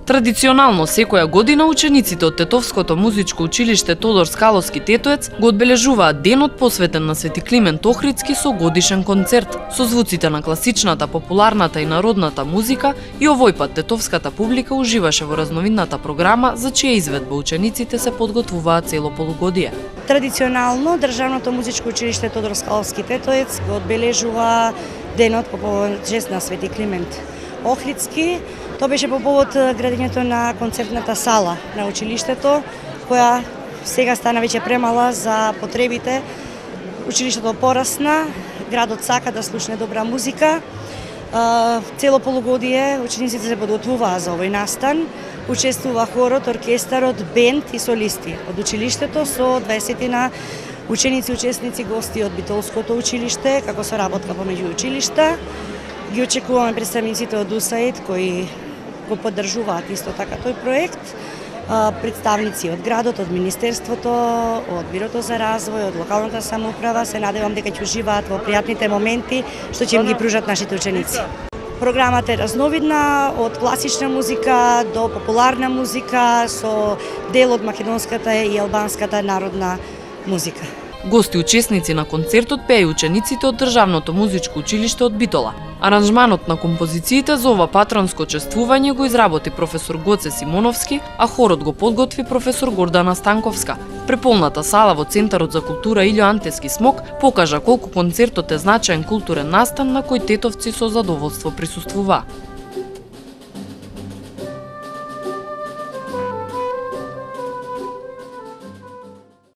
Традиционално секоја година учениците од Тетовското музичко училиште Тодор Скаловски Тетоец го одбележуваат денот посветен на Свети Климент Охридски со годишен концерт со звуците на класичната, популарната и народната музика, и овој пат тетовската публика уживаше во разновидната програма за чија изведба учениците се подготвуваат цело полугодие. Традиционално Државното музичко училиште Тодор Скаловски Тетоец го одбележува денот по чест на Свети Климент Охридски. Тоа беше по повод градењето на концертната сала на училиштето, која сега стана веќе премала за потребите. Училиштето порасна, градот сака да слушне добра музика. Цело полугодие учениците се подготвуваа за овој настан. Учествува хорот, оркестарот, бенд и солисти од училиштето со 20 ученици, учесници, гости од Битолското училиште, како соработка помеѓу училишта. Ги очекуваме представниците од УСАИД кои го поддржуваат исто така тој проект, представници од градот, од Министерството, од Бирото за развој, од локалната самоуправа. Се надевам дека ќе уживаат во пријатните моменти што ќе им ги пружат нашите ученици. Програмата е разновидна, од класична музика до популарна музика со дел од македонската и албанската народна музика. Гости учесници на концертот беа и учениците од Државното музичко училиште од Битола. Аранжманот на композициите за ова патронско чествување го изработи професор Гоце Симоновски, а хорот го подготви професор Гордана Станковска. Преполната сала во Центарот за култура Илјо Антески Смок покажа колку концертот е значаен културен настан на кој тетовци со задоволство присуствуваа.